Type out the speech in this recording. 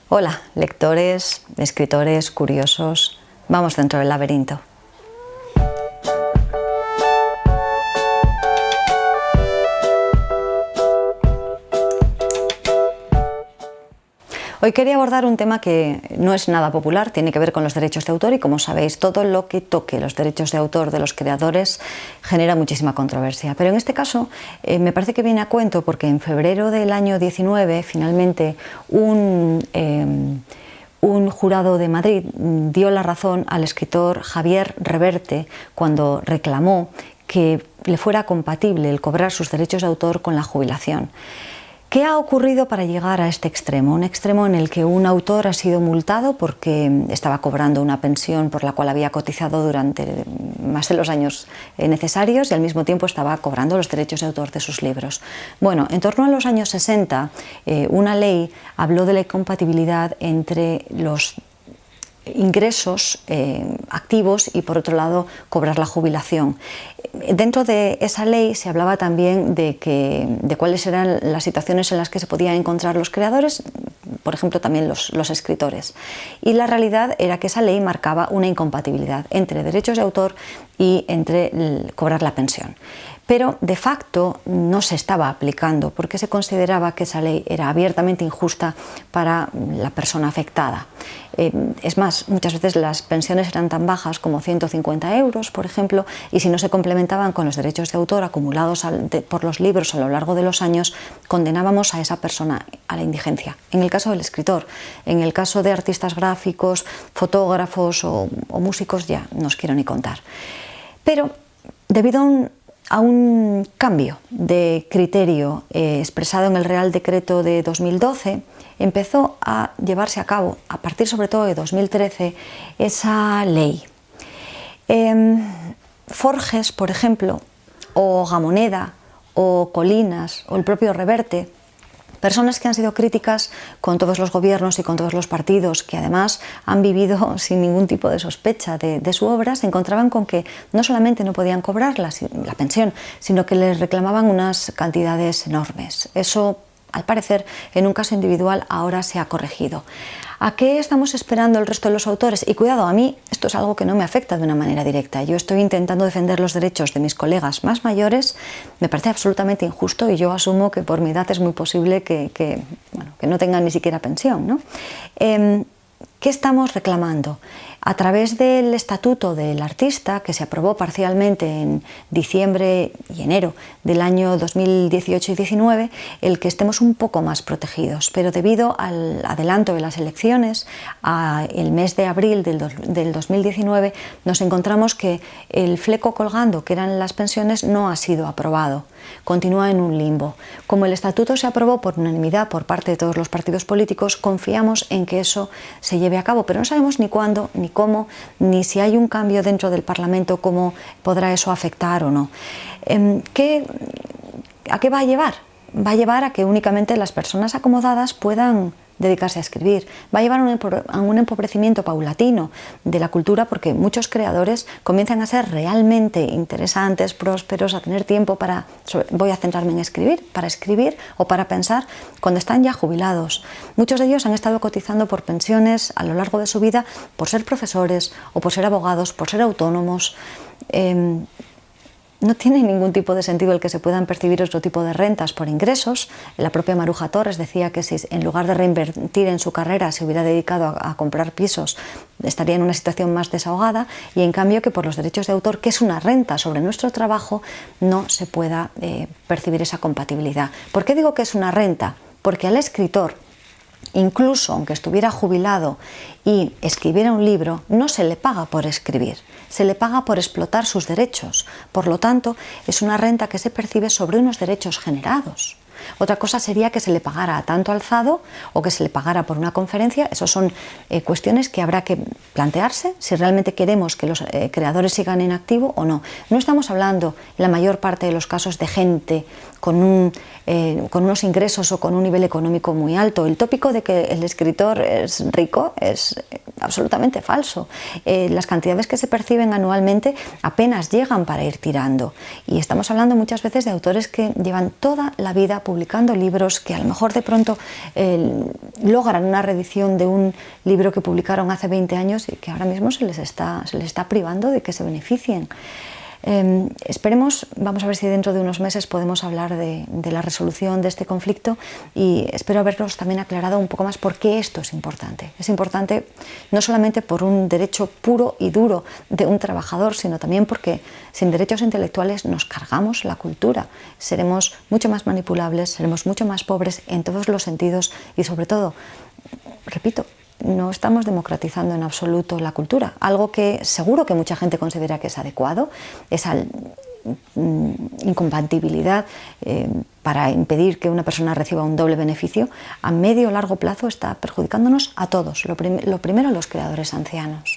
Hola, lectores, escritores, curiosos, vamos dentro del laberinto. Hoy quería abordar un tema que no es nada popular, tiene que ver con los derechos de autor y, como sabéis, todo lo que toque los derechos de autor de los creadores genera muchísima controversia. Pero en este caso me parece que viene a cuento porque en febrero del año 19 finalmente un jurado de Madrid dio la razón al escritor Javier Reverte cuando reclamó que le fuera compatible el cobrar sus derechos de autor con la jubilación. ¿Qué ha ocurrido para llegar a este extremo? Un extremo en el que un autor ha sido multado porque estaba cobrando una pensión por la cual había cotizado durante más de los años necesarios y al mismo tiempo estaba cobrando los derechos de autor de sus libros. Bueno, en torno a los años 60, una ley habló de la incompatibilidad entre los ingresos activos y, por otro lado, cobrar la jubilación. Dentro de esa ley se hablaba también de cuáles eran las situaciones en las que se podían encontrar los creadores, por ejemplo también los escritores. Y la realidad era que esa ley marcaba una incompatibilidad entre derechos de autor y entre cobrar la pensión. Pero de facto no se estaba aplicando porque se consideraba que esa ley era abiertamente injusta para la persona afectada. Es más, muchas veces las pensiones eran tan bajas como 150 euros, por ejemplo, y si no se complementaban con los derechos de autor acumulados por los libros a lo largo de los años, condenábamos a esa persona a la indigencia. En el caso del escritor, en el caso de artistas gráficos, fotógrafos o músicos, ya no os quiero ni contar. Pero debido a un cambio de criterio expresado en el Real Decreto de 2012, empezó a llevarse a cabo, a partir sobre todo de 2013, esa ley. Forges, por ejemplo, o Gamoneda, o Colinas, o el propio Reverte, personas que han sido críticas con todos los gobiernos y con todos los partidos, que además han vivido sin ningún tipo de sospecha de su obra, se encontraban con que no solamente no podían cobrar la pensión, sino que les reclamaban unas cantidades enormes. Eso, al parecer, en un caso individual ahora se ha corregido. ¿A qué estamos esperando el resto de los autores? Y cuidado, a mí esto es algo que no me afecta de una manera directa. Yo estoy intentando defender los derechos de mis colegas más mayores, me parece absolutamente injusto y yo asumo que por mi edad es muy posible que no tengan ni siquiera pensión, ¿no? ¿Qué estamos reclamando? A través del Estatuto del Artista, que se aprobó parcialmente en diciembre y enero del año 2018 y 2019, el que estemos un poco más protegidos. Pero debido al adelanto de las elecciones, el mes de abril del 2019, nos encontramos que el fleco colgando, que eran las pensiones, no ha sido aprobado. Continúa en un limbo. Como el Estatuto se aprobó por unanimidad por parte de todos los partidos políticos, confiamos en que eso se lleve a cabo, pero no sabemos ni cuándo, ni cómo, ni si hay un cambio dentro del Parlamento, cómo podrá eso afectar o no. ¿A qué va a llevar? Va a llevar a que únicamente las personas acomodadas puedan dedicarse a escribir. Va a llevar a un empobrecimiento paulatino de la cultura porque muchos creadores comienzan a ser realmente interesantes, prósperos, a tener tiempo voy a centrarme en escribir, para escribir o para pensar cuando están ya jubilados. Muchos de ellos han estado cotizando por pensiones a lo largo de su vida por ser profesores o por ser abogados, por ser autónomos. No tiene ningún tipo de sentido el que se puedan percibir otro tipo de rentas por ingresos. La propia Maruja Torres decía que si en lugar de reinvertir en su carrera se hubiera dedicado a comprar pisos, estaría en una situación más desahogada, y en cambio que por los derechos de autor, que es una renta sobre nuestro trabajo, no se pueda percibir esa compatibilidad. ¿Por qué digo que es una renta? Porque al escritor, incluso aunque estuviera jubilado y escribiera un libro, no se le paga por escribir, se le paga por explotar sus derechos. Por lo tanto, es una renta que se percibe sobre unos derechos generados. Otra cosa sería que se le pagara a tanto alzado o que se le pagara por una conferencia. Esas son cuestiones que habrá que plantearse si realmente queremos que los creadores sigan en activo o no. No estamos hablando, en la mayor parte de los casos, de gente con unos ingresos o con un nivel económico muy alto. El tópico de que el escritor es rico es absolutamente falso. Las cantidades que se perciben anualmente apenas llegan para ir tirando. Y estamos hablando muchas veces de autores que llevan toda la vida publicando libros, que a lo mejor de pronto logran una reedición de un libro que publicaron hace 20 años y que ahora mismo se les está privando de que se beneficien. Esperemos, vamos a ver si dentro de unos meses podemos hablar de la resolución de este conflicto, y espero haberos también aclarado un poco más por qué esto es importante. Es importante no solamente por un derecho puro y duro de un trabajador, sino también porque sin derechos intelectuales nos cargamos la cultura, seremos mucho más manipulables, seremos mucho más pobres en todos los sentidos y, sobre todo, repito, no estamos democratizando en absoluto la cultura, algo que seguro que mucha gente considera que es adecuado, esa incompatibilidad para impedir que una persona reciba un doble beneficio, a medio o largo plazo está perjudicándonos a todos, lo primero a los creadores ancianos.